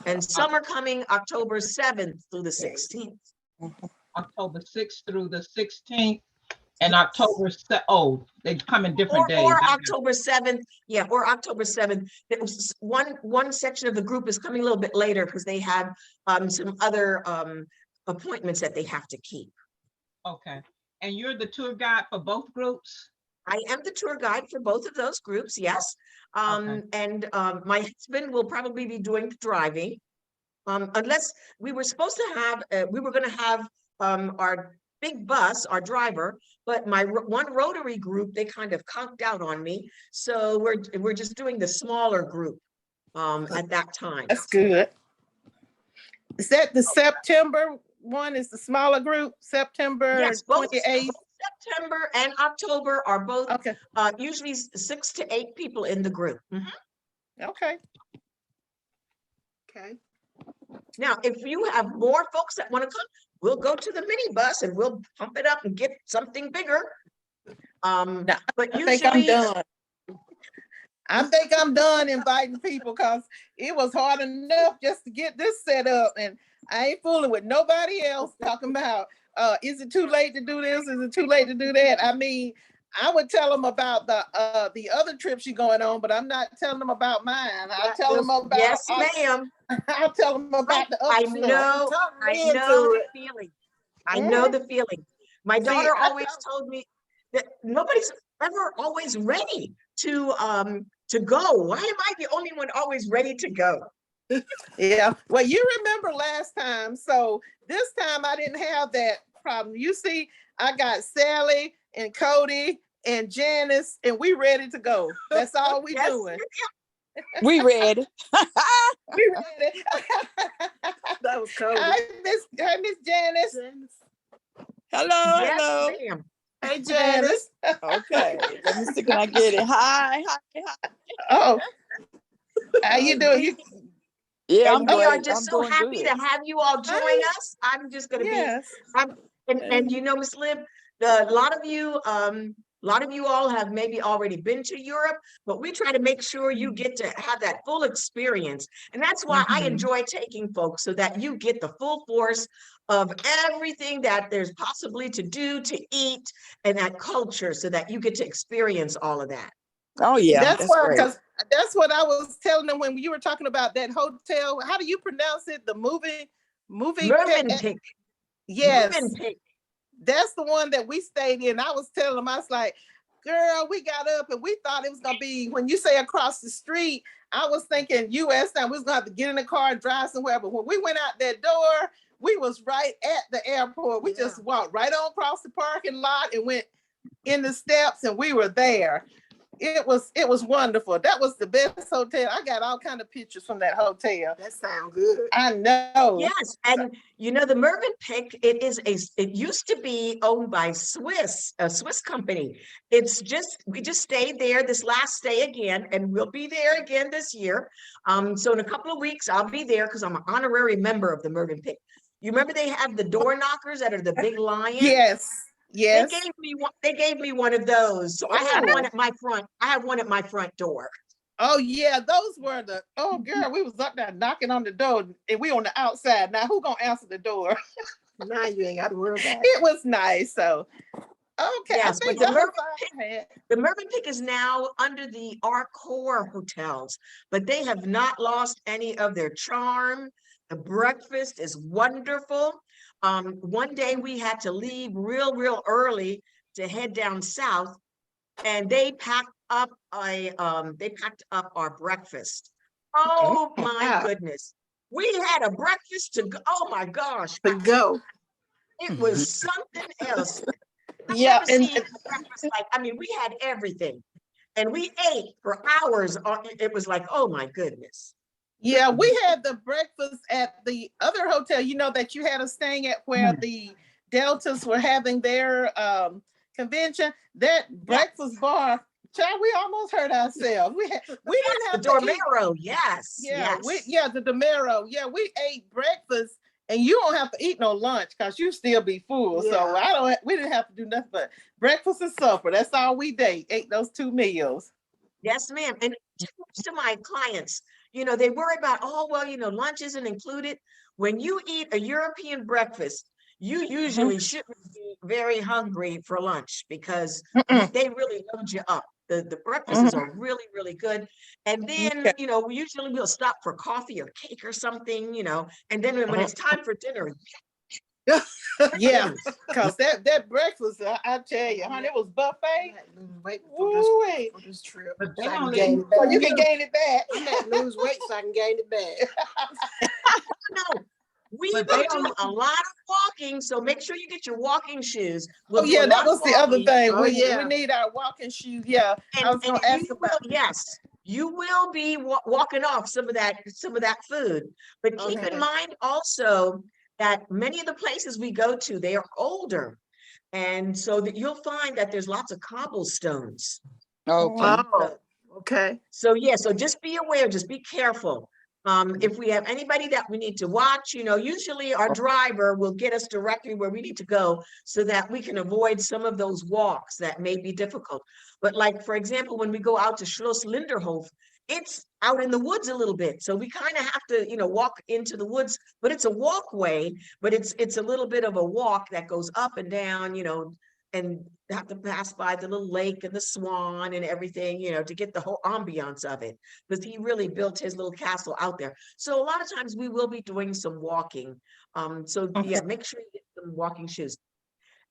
And some are coming October 7th through the 16th. October 6th through the 16th, and October, oh, they come in different days. Or October 7th, yeah, or October 7th. One section of the group is coming a little bit later because they have some other appointments that they have to keep. Okay, and you're the tour guide for both groups? I am the tour guide for both of those groups, yes. Okay. And my husband will probably be doing the driving. Unless we were supposed to have, we were going to have our big bus, our driver, but my one Rotary group, they kind of conked out on me. So we're just doing the smaller group at that time. That's good. Is that the September one? Is the smaller group, September Yes, both 28th? September and October are both Okay, usually 6 to 8 people in the group. Mhm. okay. Okay. Now, if you have more folks that want to come, we'll go to the minibus and we'll pump it up and get something bigger. But I think I'm usually, done. I think I'm done inviting people because it was hard enough just to get this set up, and I ain't fooling with nobody else talking about, is it too late to do this? Is it too late to do that? I mean, I would tell them about the other trips you're going on, but I'm not telling them about mine. I'll tell them about, yes, ma'am. I'll tell them about the I other stuff. know, Talk I me know into the it. feeling. I know the feeling. My See, daughter I always told me that nobody's ever always ready to go. Why am I the only one always ready to go? Yeah, well, you remember last time, so this time I didn't have that problem. You see, I got Sally and Cody and Janice, and we ready to go. That's all we Yes, doing. We ready. We ready. That was Cody. Hi, Miss Janice. Hello, yes, hello. ma'am. Hey, Janice. Okay, let me see. Can I get it? Hi, hi, hi. Oh, how you doing? You, Yeah, I'm And we are great. just I'm so doing happy good. to have you all join us. I'm just going to be, yes. and you know, Miss Lib, a lot of you all have maybe already been to Europe, but we try to make sure you get to have that full experience. And that's why I enjoy taking folks so that you get the full force of everything that there's possibly to do, to eat, and that culture so that you get to experience all of that. Oh yeah, That's that's why, great. because that's what I was telling them when you were talking about that hotel. How do you pronounce it? The movie Mövenpick. Yes, Mövenpick. that's the one that we stayed in. I was telling them, I was like, girl, we got up and we thought it was gonna be, when you say across the street, I was thinking US time we was gonna have to get in the car and drive somewhere. But when we went out that door, we was right at the airport. We just walked right on across the parking lot and went in the steps and we were there. it was wonderful. That was the best hotel. I got all kind of pictures from that hotel. That sounds good. I know. Yes, and the Mövenpick, it used to be owned by a Swiss company. We just stayed there this last stay again, and we'll be there again this year. So in a couple of weeks, I'll be there because I'm an honorary member of the Mövenpick. You remember they have the door knockers that are the big lions? Yes. Yes. They gave me one of those. So I have Oh. one at my front. I have one at my front door. Oh yeah, those were girl, we was up there knocking on the door and we on the outside. Now who gonna answer the door? Now you ain't got to worry about it. It was nice. So okay. Yes, I think but that was all I had. The Mövenpick is now under the Accor hotels, but they have not lost any of their charm. The breakfast is wonderful. One day we had to leave real early to head down south, and they packed up our breakfast. Oh my Wow. goodness. We had a breakfast to go. Oh my gosh. To go. It was something else. I've Yeah, never seen a breakfast we had everything. And we ate for hours. It was like, oh my goodness. yeah, we had the breakfast at the other hotel, that you had us staying at where the Deltas were having their convention. That breakfast bar, child, we almost hurt ourselves. We didn't The have to eat. Dormero, yes. Yeah, yes. the Domero. Yeah, we ate breakfast, and you don't have to eat no lunch because you still be full. So we didn't have to do nothing but breakfast and supper. That's all we ate those 2 meals. Yes, ma'am. And to my clients, they worry about, lunch isn't included. When you eat a European breakfast, you usually shouldn't be very hungry for lunch because they really load you up. The breakfasts are really good. And then, usually we'll stop for coffee or cake or something, and then when it's time for dinner. Yeah, because that breakfast, I tell you, honey, it was buffet. Wait Ooh-wee. for this trip. But they So I can only- gain it So back. you can gain it back. I had to lose weight so I can gain it back. No, we But will they do only- a lot of walking, so make sure you get your walking shoes. Oh yeah, that was the other thing. Oh, we yeah. need our walking shoes. Yeah, I was gonna ask about. Yes, you will be walking off some of that food, but keep Okay. in mind also that many of the places we go to, they are older, and so that you'll find that there's lots of cobblestones. Oh, okay. So so just be aware, just be careful. If we have anybody that we need to watch, usually our driver will get us directly where we need to go so that we can avoid some of those walks that may be difficult. But like, for example, when we go out to Schloss Linderhof, it's out in the woods a little bit. So we kind of have to, walk into the woods, but it's a walkway, but it's a little bit of a walk that goes up and down, and have to pass by the little lake and the swan and everything, to get the whole ambiance of it, because he really built his little castle out there. So a lot of times we will be doing some walking. Make sure you get some walking shoes.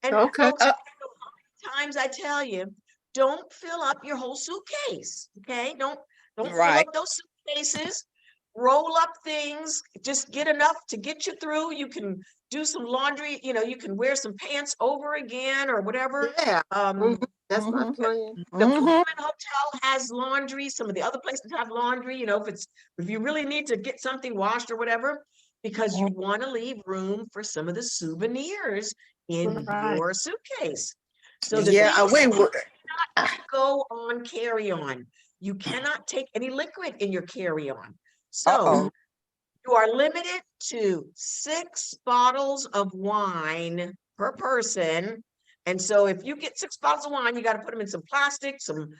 And Okay. folks, I don't know how many times I tell you, don't fill up your whole suitcase. Okay, don't fill Right. up those suitcases. Roll up things, just get enough to get you through. You can do some laundry, you can wear some pants over again or whatever. Yeah, The that's my plan. Pullman Hotel has laundry. Some of the other places have laundry, if you really need to get something washed or whatever, because you want to leave room for some of the souvenirs in Right. your suitcase. So go on carry-on. You cannot take any liquid in your carry-on. So you are limited to 6 bottles of wine per person. And so if you get 6 bottles of wine, you got to put them in some plastic, some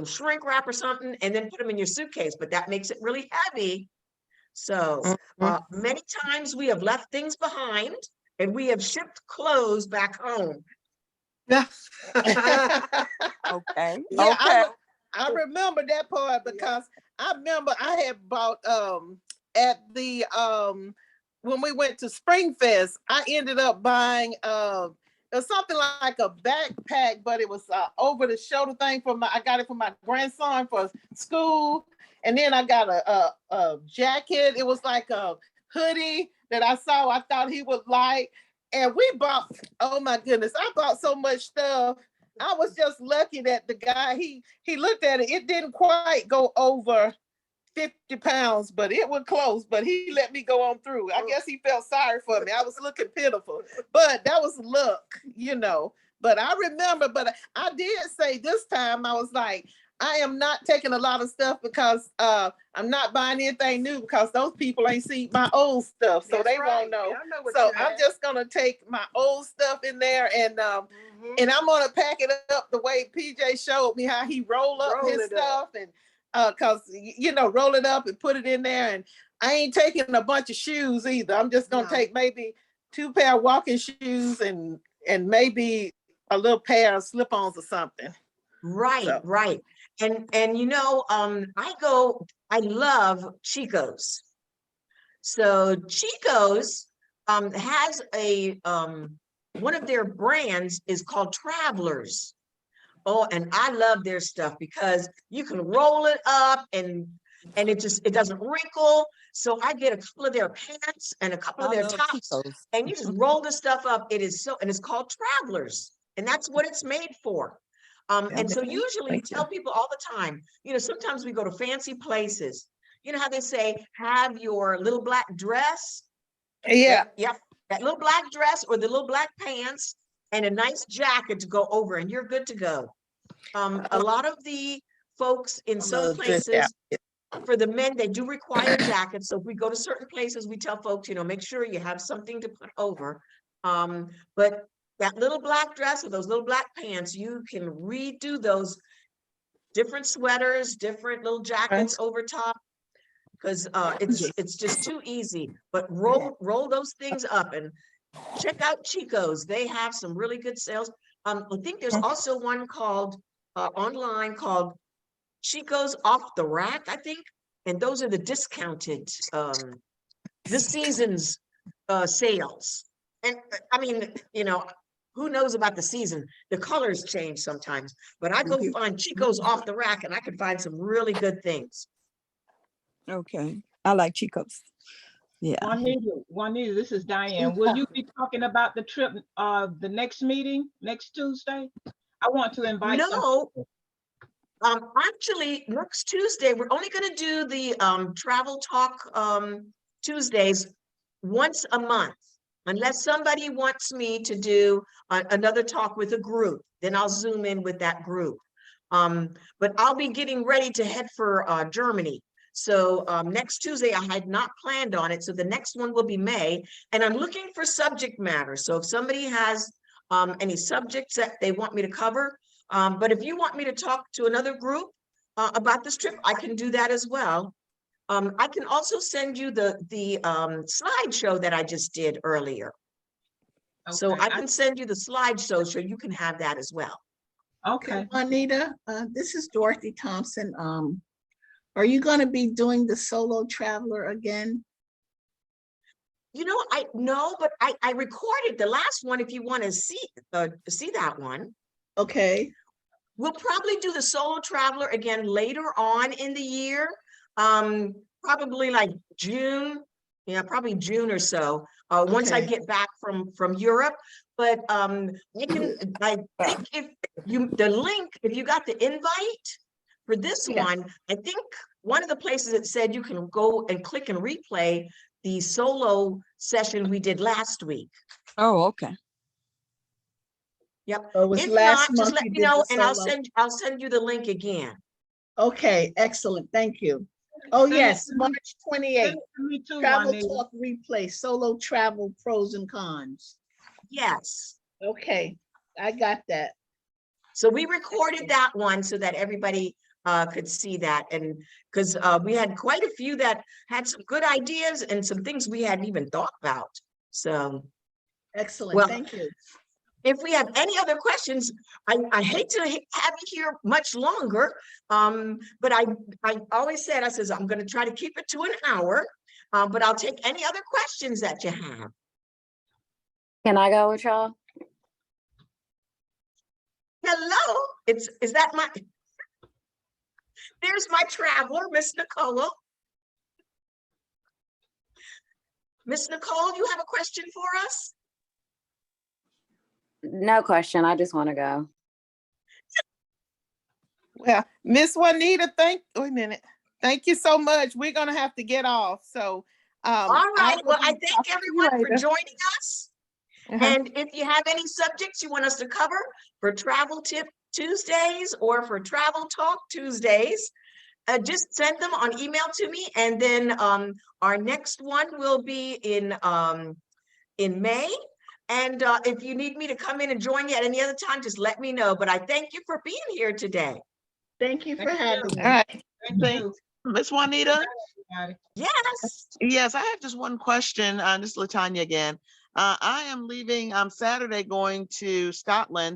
shrink wrap or something, and then put them in your suitcase. But that makes it really heavy. So many times we have left things behind and we have shipped clothes back home. Okay. Yeah, Okay. I remember that part because I remember I had bought at the when we went to Springfest, I ended up buying it was something like a backpack, but it was over the shoulder thing I got it for my grandson for school. And then I got a jacket. It was like a hoodie that I thought he would like. And we bought, oh my goodness, I bought so much stuff I was just lucky that the guy, he looked at it. It didn't quite go over 50 pounds, but it was close. But he let me go on through. I guess he felt sorry for me. I was looking pitiful, but that was luck, you know. But I remember, but I did say this time, I was like, I am not taking a lot of stuff because I'm not buying anything new because those people ain't seen my old stuff, so they won't know. So I'm just gonna take my old stuff in there and I'm gonna pack it up the way PJ showed me how he roll up his stuff and cause you know, roll it up and put it in there. And I ain't taking a bunch of shoes either. I'm just gonna take maybe 2 pair of walking shoes and maybe a little pair of slip-ons or something. Right, So. right. And you know, I love Chico's. So Chico's has a one of their brands is called Travelers. Oh, and I love their stuff because you can roll it up and it doesn't wrinkle. So I get a couple of their pants and a couple of their tops, and you just roll the stuff up. It is so, and it's called Travelers, and that's what it's made for. And so usually tell people all the time, you know, sometimes we go to fancy places. You know how they say, have your little black dress? Yeah. Yep. That little black dress or the little black pants and a nice jacket to go over, and you're good to go. A lot of the folks in some places, for the men, they do require jackets. So if we go to certain places, we tell folks, you know, make sure you have something to put over. But that little black dress or those little black pants, you can redo those different sweaters, different little jackets over top, because it's just too easy. But roll those things up and check out Chico's. They have some really good sales. I think there's also one called online called Chico's Off the Rack, I think, and those are the discounted this season's sales. And I mean, you know, who knows about the season? The colors change sometimes, but I go find Chico's Off the Rack and I can find some really good things. Okay, I like Chico's. Yeah. Juanita, this is Diane. Will you be talking about the trip, the next meeting, next Tuesday? I want to invite No, actually, next Tuesday, we're only going to do the Travel Talk Tuesdays once a month. Unless somebody wants me to do another talk with a group, then I'll zoom in with that group. But I'll be getting ready to head for Germany. So next Tuesday, I had not planned on it. So the next one will be May. And I'm looking for subject matter. So if somebody has any subjects that they want me to cover, but if you want me to talk to another group about this trip, I can do that as well. I can also send you the slideshow that I just did earlier. Okay. So I can send you the slideshow so you can have that as well. Okay. Juanita, this is Dorothy Thompson. Are you going to be doing the solo traveler again? You know, but I recorded the last one. If you want to see that one. Okay. We'll probably do the solo traveler again later on in the year. Probably like June, probably June or so, once I get back from Europe. But I think if you got the invite for this one, I think one of the places it said you can go and click and replay the solo session we did last week. Oh, okay. Yep. So it was if last not, month just let me know and I'll send you the link again. Okay, excellent. Thank you. Oh yes, March 28th. Travel Talk replay, solo travel pros and cons. Yes. Okay, I got that. So we recorded that one so that everybody could see that, and because we had quite a few that had some good ideas and some things we hadn't even thought about. So excellent. Well, thank you. If we have any other questions, I hate to have you here much longer, but I always said, I says, I'm going to try to keep it to an hour, but I'll take any other questions that you have. Can I go with y'all? Hello, is that my, there's my traveler, Miss Nicole. Miss Nicole, you have a question for us? No question. I just want to go. Well, Miss Juanita, wait a minute. Thank you so much. We're gonna have to get off. So All right, well, I will thank talk to you everyone for later. joining us. Uh-huh. And if you have any subjects you want us to cover for Travel Tip Tuesdays or for Travel Talk Tuesdays, just send them on email to me. And then our next one will be in May. And if you need me to come in and join you at any other time, just let me know. But I thank you for being here today. Thank you for Thank you. having me. All right. Thank you. Miss Juanita? Everybody. Yes. Yes, I have just one question. This is Latanya again. I am leaving Saturday going to Scotland